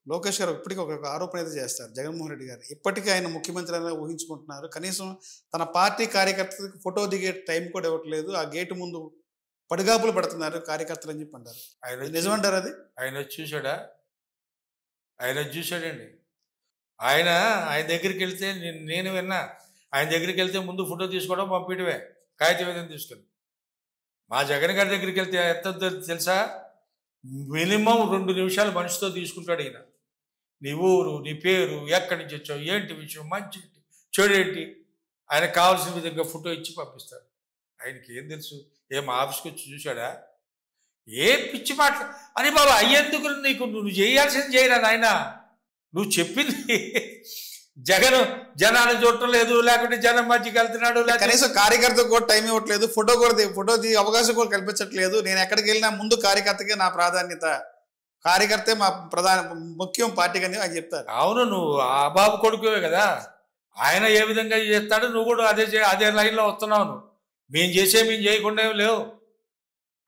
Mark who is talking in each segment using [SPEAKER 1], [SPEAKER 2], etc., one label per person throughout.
[SPEAKER 1] లోకేష్ గారు ఇప్పటికీ ఒక ఆరోపణ అయితే చేస్తారు జగన్మోహన్ రెడ్డి గారు. ఇప్పటికీ ఆయన ముఖ్యమంత్రి అని ఊహించుకుంటున్నారు. కనీసం తన పార్టీ కార్యకర్తలకు ఫోటో దిగే టైం కూడా ఇవ్వట్లేదు. ఆ గేటు ముందు పడిగాపులు పడుతున్నారు కార్యకర్తలు అని చెప్పి అంటారు. నిజమంటారు అది?
[SPEAKER 2] ఆయన చూశాడా? ఆయన చూశాడండి. ఆయన ఆయన దగ్గరికి వెళ్తే నేను విన్నా. ఆయన దగ్గరికి వెళ్తే ముందు ఫోటో తీసుకోవడం పంపించడమే, కాగితం ఏదైనా తీసుకొని. మా జగన్ గారి దగ్గరికి వెళ్తే ఎంత తెలుసా? మినిమం 2 నిమిషాలు మనిషితో తీసుకుంటాడు ఈయన. నీ ఊరు, నీ పేరు, ఎక్కడి నుంచి వచ్చావు, ఏంటి విషయం, మంచి చెడేంటి, ఆయన కావాల్సిన విధంగా ఫోటో ఇచ్చి పంపిస్తాడు. ఆయనకి ఏం తెలుసు? ఏం ఆఫీస్కి వచ్చి చూశాడా? ఏ పిచ్చి మాట అని బాబు అయ్యేందుకు నీకు నువ్వు చేయాల్సింది చేయరా నాయన. నువ్వు చెప్పింది జగన్ జనాన్ని చూడటం లేదు, లేకుంటే జనం మధ్యకి వెళ్తున్నాడు,
[SPEAKER 1] కనీసం కార్యకర్తకు కూడా టైం ఇవ్వట్లేదు, ఫోటో దిగే అవకాశం కూడా కల్పించట్లేదు. నేను ఎక్కడికి వెళ్ళినా ముందు కార్యకర్తకే నా ప్రాధాన్యత, కార్యకర్తే మా ముఖ్యం పార్టీకి అని ఆయన చెప్తారు.
[SPEAKER 2] అవును, నువ్వు ఆ బాబు కొడుకువే కదా. ఆయన ఏ విధంగా చేస్తాడు, నువ్వు కూడా అదే లైన్లో వస్తున్నావు. మేము చేయకుండా ఏమి లేవు.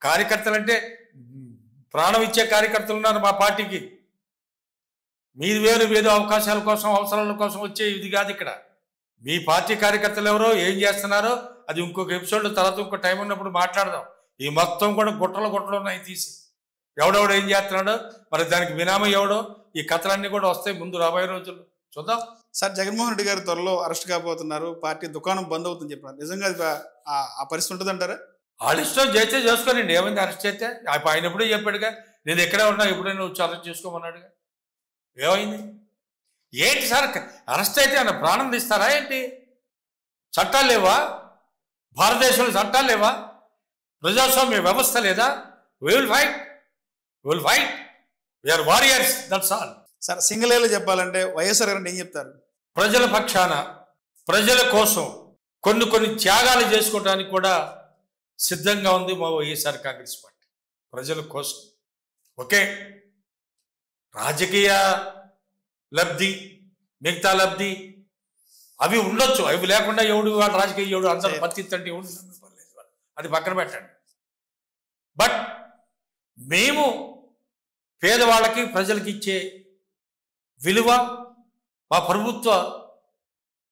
[SPEAKER 2] కార్యకర్తలు అంటే ప్రాణం ఇచ్చే కార్యకర్తలు ఉన్నారు మా పార్టీకి. మీది వేరు, ఏదో అవకాశాల కోసం, అవసరాల కోసం వచ్చే ఇది కాదు ఇక్కడ. మీ పార్టీ కార్యకర్తలు ఎవరో ఏం చేస్తున్నారో అది ఇంకొక ఎపిసోడ్లో తర్వాత ఇంకో టైం ఉన్నప్పుడు మాట్లాడదాం. ఈ మొత్తం కూడా గుట్టలు ఉన్నాయి తీసి, ఎవడెవడో ఏం చేస్తున్నాడో, మరి దానికి వినామీ ఎవడో, ఈ కథలన్నీ కూడా వస్తాయి ముందు రాబోయే రోజుల్లో చూద్దాం.
[SPEAKER 1] సార్, జగన్మోహన్ రెడ్డి గారు త్వరలో అరెస్ట్ కాబోతున్నారు, పార్టీ దుకాణం బంద్ అవుతుందని చెప్పారు. నిజంగా ఆ పరిస్థితి ఉంటుంది అంటారా?
[SPEAKER 2] వాళ్ళ ఇష్టం చేస్తే చేసుకోనండి, ఏమైంది అరెస్ట్ చేస్తే. ఆయన ఎప్పుడే చెప్పాడుగా, నేను ఎక్కడే ఉన్నా ఎప్పుడైనా వచ్చి అరెస్ట్ చేసుకోమన్నాడుగా. ఏమైంది? ఏంటి సార్ అరెస్ట్ అయితే ఆయన ప్రాణం తీస్తారా ఏంటి? చట్టాలు లేవా? భారతదేశంలో చట్టాలు లేవా? ప్రజాస్వామ్య వ్యవస్థ లేదా? Will fight we are warriors, that's all.
[SPEAKER 1] Sir, సింగిల్ చెప్పాలంటే వైఎస్ఆర్ గారు ఏం చెప్తారు?
[SPEAKER 2] ప్రజల పక్షాన, ప్రజల కోసం కొన్ని త్యాగాలు చేసుకోవడానికి కూడా సిద్ధంగా ఉంది మా వైఎస్ఆర్ కాంగ్రెస్ పార్టీ. ప్రజల కోసం. ఓకే, రాజకీయ లబ్ధి, మిగతా లబ్ధి అవి ఉండొచ్చు. అవి లేకుండా ఎవడు వాడు రాజకీయ ఎవడు అందరూ పత్తిత్తంటే ఎవడు పర్లేదు, అది పక్కన పెట్టండి. బట్ మేము పేదవాళ్ళకి, ప్రజలకి ఇచ్చే విలువ, మా ప్రభుత్వ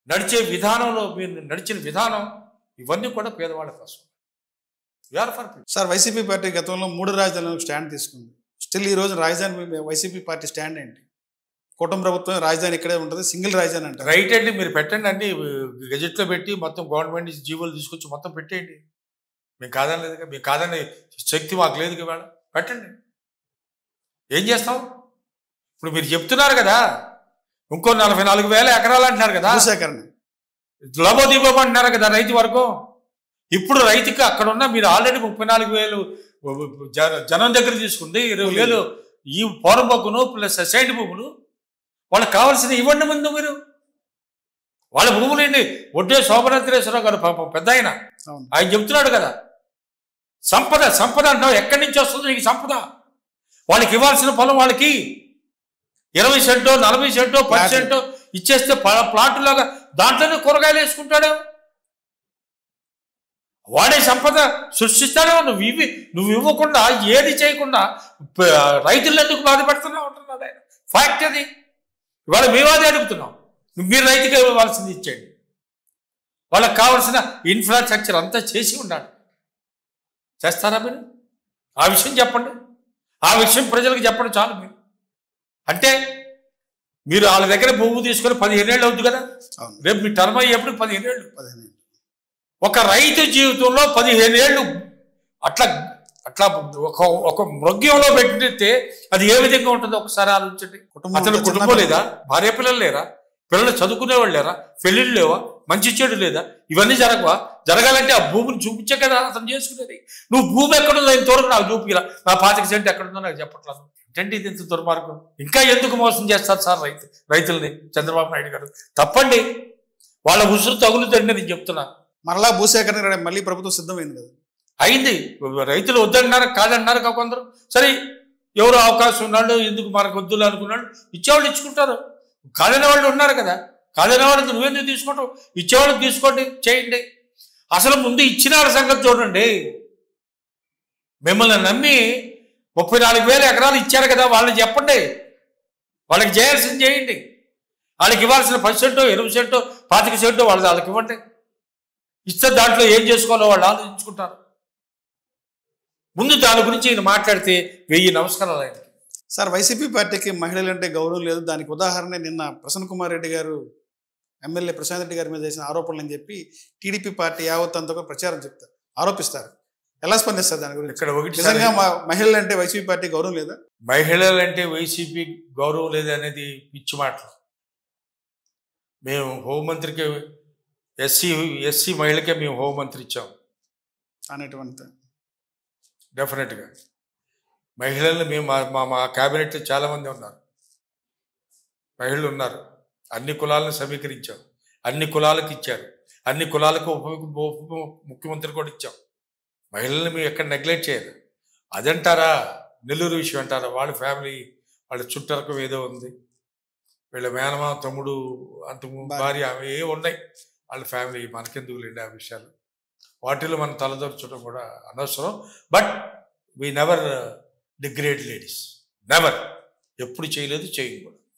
[SPEAKER 2] నడిచే విధానంలో మీరు నడిచిన విధానం, ఇవన్నీ కూడా పేదవాళ్ళ కోసం.
[SPEAKER 1] సార్, వైసీపీ పార్టీ గతంలో 3 రాజధానులకు స్టాండ్ తీసుకుంది. స్టిల్ ఈ రోజు రాజధాని వైసీపీ పార్టీ స్టాండ్ ఏంటి? కుటుంబ ప్రభుత్వం రాజధాని ఇక్కడే ఉంటుంది, సింగిల్ రాజధాని అంటే
[SPEAKER 2] రైట్ అండి. మీరు పెట్టండి అన్ని గెజెట్లో పెట్టి మొత్తం గవర్నమెంట్ జీవోలు తీసుకొచ్చి మొత్తం పెట్టేయండి. మేము కాదని లేదుగా, మీకు కాదని శక్తి మాకు లేదు కదా, పెట్టండి. ఏం చేస్తాం? ఇప్పుడు మీరు చెప్తున్నారు కదా, ఇంకో 44,000 ఎకరాలు అంటున్నారు కదా,
[SPEAKER 1] భూసేకరణ
[SPEAKER 2] లబోదీపం అంటున్నారు కదా రైతు వరకు. ఇప్పుడు రైతుకి అక్కడ ఉన్న మీరు ఆల్రెడీ 34,000 జనం దగ్గర తీసుకుంది, 20,000 ఈ పోరంబొక్కును ప్లస్ సైడ్ భూములు. వాళ్ళకి కావాల్సిన ఇవ్వండి ముందు మీరు. వాళ్ళ భూములు ఏంటి? ఒడ్డే శోభనాద్రేశ్వరరావు గారు పాపం పెద్ద ఆయన చెప్తున్నాడు కదా, సంపద అంటావు. ఎక్కడి నుంచి వస్తుంది నీకు సంపద? వాళ్ళకి ఇవ్వాల్సిన పొలం వాళ్ళకి 20 సెంటో 40 సెంటో 10 సెంటో ఇచ్చేస్తే ప్లాటులాగా దాంట్లోనే కూరగాయలు వేసుకుంటాడు. వాడే సంపద సృష్టిస్తాడు. నువ్వు ఇవ్వకుండా, ఏది చేయకుండా రైతులను ఎందుకు బాధపడుతున్నావు అంటున్నాడు ఆయన. ఫ్యాక్ట్ అది. ఇవాళ మేము అదే అడుగుతున్నాం. మీరు రైతుకి ఇవ్వాల్సింది ఇచ్చేయండి. వాళ్ళకి కావాల్సిన ఇన్ఫ్రాస్ట్రక్చర్ అంతా చేసి ఉండాలి. చేస్తారా మీరు? ఆ విషయం చెప్పండి. ఆ విషయం ప్రజలకు చెప్పండి చాలు. మీరు అంటే మీరు వాళ్ళ దగ్గర భూమి తీసుకొని 15 ఏళ్ళు అవుతుంది కదా, రేపు మీ టర్మ్ అయ్యేప్పుడు 15 ఏళ్ళు. ఒక రైతు జీవితంలో 15 ఏళ్ళు అట్లా ఒక మృగ్యంలో పెట్టితే అది ఏ విధంగా ఉంటుందో ఒకసారి ఆలోచించండి. అతను కుటుంబం లేదా? భార్య పిల్లలు లేరా? పిల్లలు చదువుకునేవాళ్ళు లేరా? పెళ్ళిళ్ళు లేవా? మంచి చెడు లేదా? ఇవన్నీ జరగాలంటే ఆ భూమిని చూపించే కదా అతను చేసుకునేది. నువ్వు భూమి ఎక్కడుందో ఇంతవరకు నాకు చూపిరా, నా 25 సెంట్ ఎక్కడుందో నాకు చెప్పట్లేదు. ఏంటి ఇది ఇంత దుర్మార్గం? ఇంకా ఎందుకు మోసం చేస్తారు సార్ రైతుల్ని చంద్రబాబు నాయుడు గారు? తప్పండి. వాళ్ళ ఉసురు తగులుతండి నేను చెప్తున్నా.
[SPEAKER 1] మరలా భూసేకరణ మళ్ళీ ప్రభుత్వం సిద్ధమైంది కదా,
[SPEAKER 2] అయింది. రైతులు వద్దన్నారు, కాదన్నారు కొందరు. సరే, ఎవరు అవకాశం ఉన్నాడు, ఎందుకు మనకు వద్దులు అనుకున్నాడు, ఇచ్చేవాళ్ళు ఇచ్చుకుంటారు. కాదనే వాళ్ళు ఉన్నారు కదా, కాదనే వాళ్ళకి నువ్వెందుకు తీసుకుంటావు? ఇచ్చేవాళ్ళకి తీసుకోండి, చేయండి. అసలు ముందు ఇచ్చిన వాళ్ళ సంగతి చూడండి. మిమ్మల్ని నమ్మి 34,000 ఎకరాలు ఇచ్చారు కదా, వాళ్ళని చెప్పండి. వాళ్ళకి చేయాల్సింది చేయండి. వాళ్ళకి ఇవ్వాల్సిన 10% 20% 25% వాళ్ళకి ఇవ్వండి. ఇస్తే దాంట్లో ఏం చేసుకోవాలో వాళ్ళు ఆలోచించుకుంటారు. ముందు దాని గురించి ఈయన మాట్లాడితే 1000 నమస్కారాలు ఆయనకి.
[SPEAKER 1] సార్, వైసీపీ పార్టీకి మహిళలంటే గౌరవం లేదు. దానికి ఉదాహరణ నిన్న ప్రసన్న కుమార్ రెడ్డి గారు, ఎమ్మెల్యే ప్రశాంత్ రెడ్డి గారి మీద చేసిన ఆరోపణలు అని చెప్పి టీడీపీ పార్టీ యావత్ అంతా ప్రచారం చెప్తారు, ఆరోపిస్తారు. ఎలా స్పందిస్తారు దాని గురించి?
[SPEAKER 2] ఇక్కడ ఒకటి,
[SPEAKER 1] నిజంగా మహిళలంటే వైసీపీ పార్టీ గౌరవం లేదా?
[SPEAKER 2] మహిళలంటే వైసీపీ గౌరవం లేదనేది పిచ్చి మాటలు. మేము హోంమంత్రికి ఎస్సీ మహిళకే మేము హోంమంత్రి ఇచ్చాము
[SPEAKER 1] అనేటువంటి
[SPEAKER 2] డెఫినెట్గా. మహిళలు మేము మా క్యాబినెట్లో చాలామంది ఉన్నారు, మహిళలు ఉన్నారు. అన్ని కులాలను సమీకరించాం, అన్ని కులాలకు ఇచ్చారు, అన్ని కులాలకు ఉప ముఖ్యమంత్రి కూడా ఇచ్చాం. మహిళల్ని మేము ఎక్కడ నెగ్లెక్ట్ చేయరు. అదంటారా నెల్లూరు విషయం అంటారా? వాళ్ళ ఫ్యామిలీ, వాళ్ళ చుట్టరకం ఏదో ఉంది, వీళ్ళ మేనమా తమ్ముడు అంత భార్య అవి ఏ ఉన్నాయి, వాళ్ళ ఫ్యామిలీ మనకెందుకు లేండి ఆ విషయాలు. వాటిలో మనం తలదొరచడం కూడా అనవసరం. But we never degrade ladies, never, ఎప్పుడు చేయలేదు, చేయకూడదు.